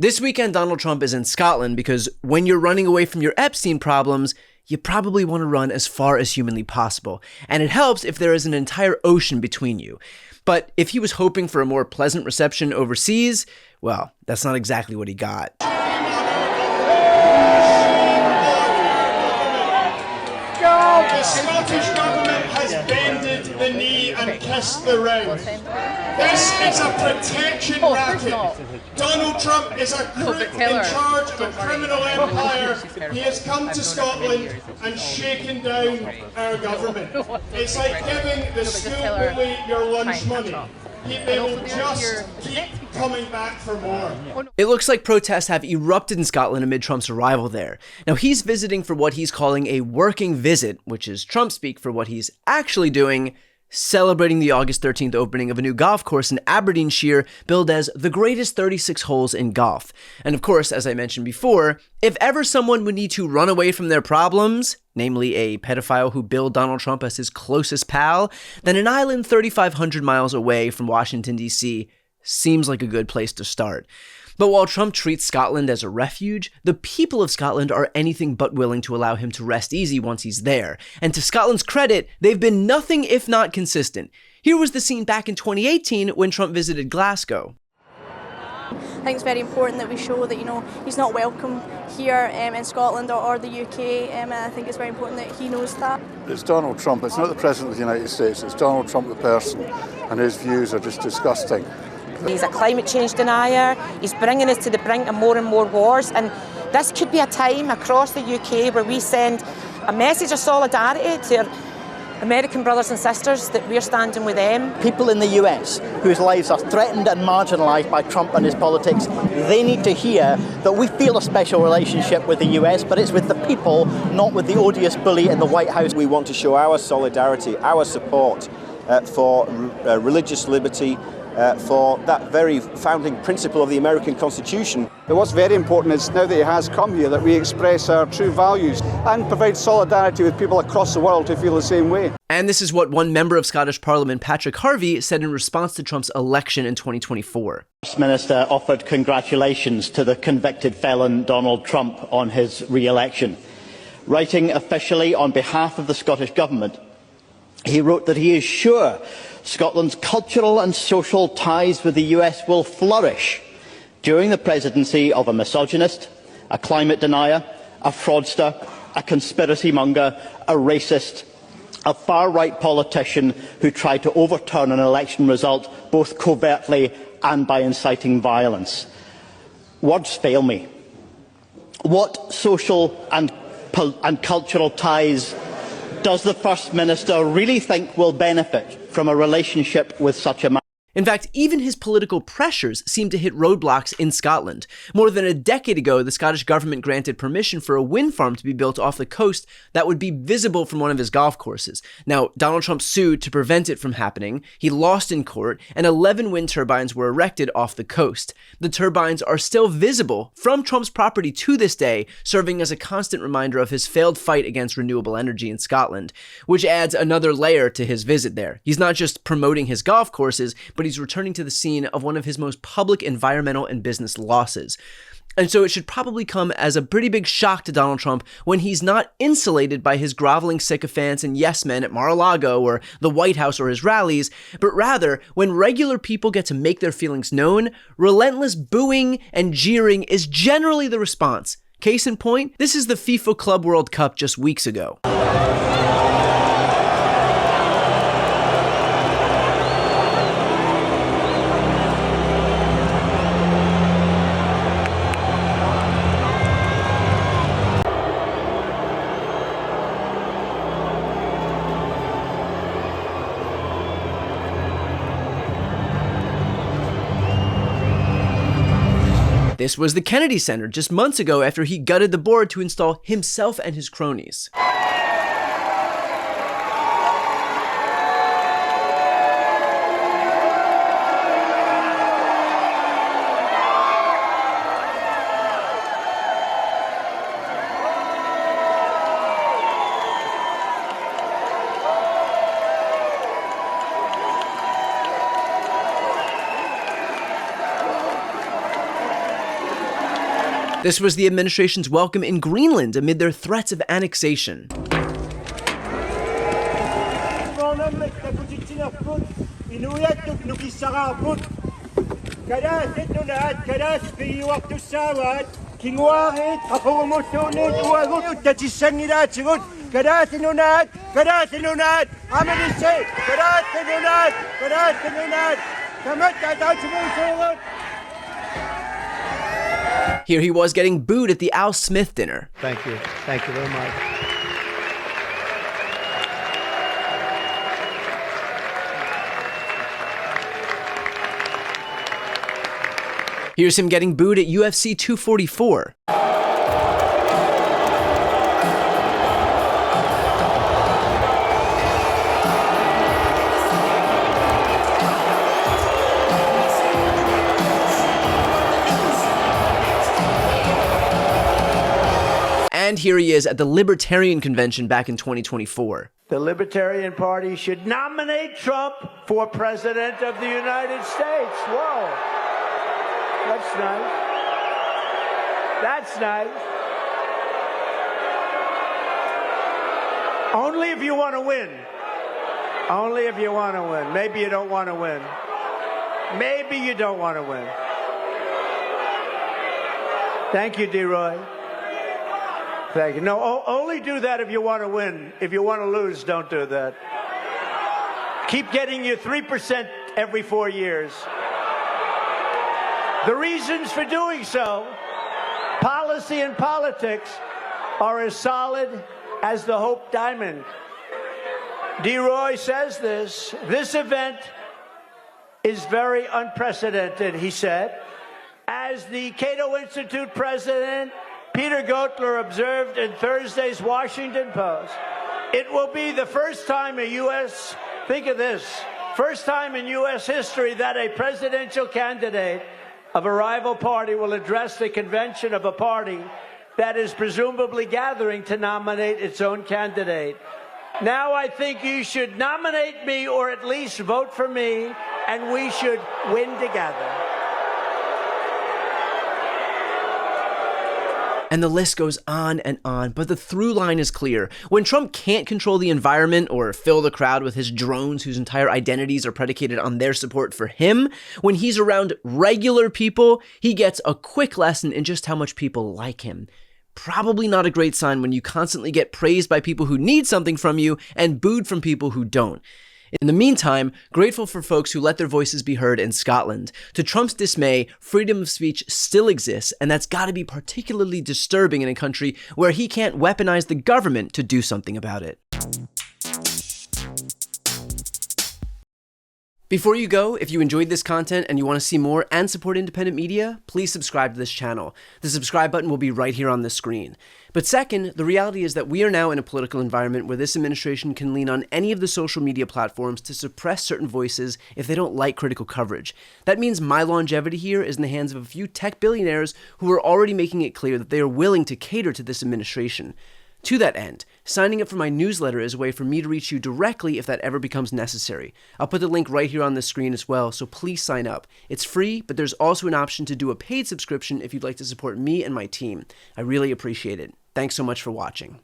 This weekend, Donald Trump is in Scotland because when you're running away from your Epstein problems, you probably want to run as far as humanly possible. And it helps if there is an entire ocean between you. But if he was hoping for a more pleasant reception overseas, well, that's not exactly what he got. The Scottish Government has bended the knee and kissed the ring. This is a protection racket. Donald Trump is a crook in charge of a criminal empire. He has come to Scotland and shaken down our government. It's like giving the school bully your lunch money. They will just keep coming back for more. It looks like protests have erupted in Scotland amid Trump's arrival there. Now, he's visiting for what he's calling a working visit, which is Trump speak for what he's actually doing, celebrating the August 13th opening of a new golf course in Aberdeenshire billed as the greatest 36 holes in golf. And of course, as I mentioned before, if ever someone would need to run away from their problems, namely a pedophile who billed Donald Trump as his closest pal, then an island 3,500 miles away from Washington, D.C. seems like a good place to start. But while Trump treats Scotland as a refuge, the people of Scotland are anything but willing to allow him to rest easy once he's there. And to Scotland's credit, they've been nothing if not consistent. Here was the scene back in 2018 when Trump visited Glasgow. I think it's very important that we show that, he's not welcome here in Scotland or the UK, and I think it's very important that he knows that. It's Donald Trump, it's not the President of the United States, it's Donald Trump the person, and his views are just disgusting. He's a climate change denier, he's bringing us to the brink of more and more wars, and this could be a time across the UK where we send a message of solidarity to our American brothers and sisters that we're standing with them. People in the US whose lives are threatened and marginalised by Trump and his politics, they need to hear that we feel a special relationship with the US, but it's with the people, not with the odious bully in the White House. We want to show our solidarity, our support for religious liberty, for that very founding principle of the American Constitution. But what's very important is now that he has come here that we express our true values and provide solidarity with people across the world who feel the same way. And this is what one member of Scottish Parliament, Patrick Harvey, said in response to Trump's election in 2024. The First Minister offered congratulations to the convicted felon Donald Trump on his re-election. Writing officially on behalf of the Scottish Government, he wrote that he is sure Scotland's cultural and social ties with the US will flourish during the presidency of a misogynist, a climate denier, a fraudster, a conspiracy monger, a racist, a far-right politician who tried to overturn an election result both covertly and by inciting violence. Words fail me. What social and cultural ties does the First Minister really think will benefit from a relationship with such a man? In fact, even his political pressures seem to hit roadblocks in Scotland. More than a decade ago, the Scottish government granted permission for a wind farm to be built off the coast that would be visible from one of his golf courses. Now, Donald Trump sued to prevent it from happening. He lost in court, and 11 wind turbines were erected off the coast. The turbines are still visible from Trump's property to this day, serving as a constant reminder of his failed fight against renewable energy in Scotland, which adds another layer to his visit there. He's not just promoting his golf courses, but he's returning to the scene of one of his most public environmental and business losses. And so it should probably come as a pretty big shock to Donald Trump when he's not insulated by his groveling sycophants and yes men at Mar-a-Lago or the White House or his rallies, but rather when regular people get to make their feelings known, relentless booing and jeering is generally the response. Case in point, this is the FIFA Club World Cup just weeks ago. This was the Kennedy Center just months ago after he gutted the board to install himself and his cronies. This was the administration's welcome in Greenland amid their threats of annexation. Here he was getting booed at the Al Smith dinner. Thank you. Thank you very much. Here's him getting booed at UFC 244. And here he is at the Libertarian Convention back in 2024. The Libertarian Party should nominate Trump for President of the United States. Whoa. That's nice. That's nice. Only if you want to win. Only if you want to win. Maybe you don't want to win. Maybe you don't want to win. Thank you, D-Roy. Thank you. No, only do that if you want to win. If you want to lose, don't do that. Keep getting your 3% every 4 years. The reasons for doing so, policy and politics, are as solid as the Hope Diamond. D-Roy says this event is very unprecedented, he said. As the Cato Institute president, Peter Gotler, observed in Thursday's Washington Post, it will be the first time in U.S., think of this, first time in U.S. history that a presidential candidate of a rival party will address the convention of a party that is presumably gathering to nominate its own candidate. Now I think you should nominate me or at least vote for me, and we should win together. And the list goes on, but the through line is clear. When Trump can't control the environment or fill the crowd with his drones whose entire identities are predicated on their support for him, when he's around regular people, he gets a quick lesson in just how much people like him. Probably not a great sign when you constantly get praised by people who need something from you and booed from people who don't. In the meantime, grateful for folks who let their voices be heard in Scotland. To Trump's dismay, freedom of speech still exists, and that's got to be particularly disturbing in a country where he can't weaponize the government to do something about it. Before you go, if you enjoyed this content and you want to see more and support independent media, please subscribe to this channel. The subscribe button will be right here on the screen. But second, the reality is that we are now in a political environment where this administration can lean on any of the social media platforms to suppress certain voices if they don't like critical coverage. That means my longevity here is in the hands of a few tech billionaires who are already making it clear that they are willing to cater to this administration. To that end, signing up for my newsletter is a way for me to reach you directly if that ever becomes necessary. I'll put the link right here on the screen as well, so please sign up. It's free, but there's also an option to do a paid subscription if you'd like to support me and my team. I really appreciate it. Thanks so much for watching.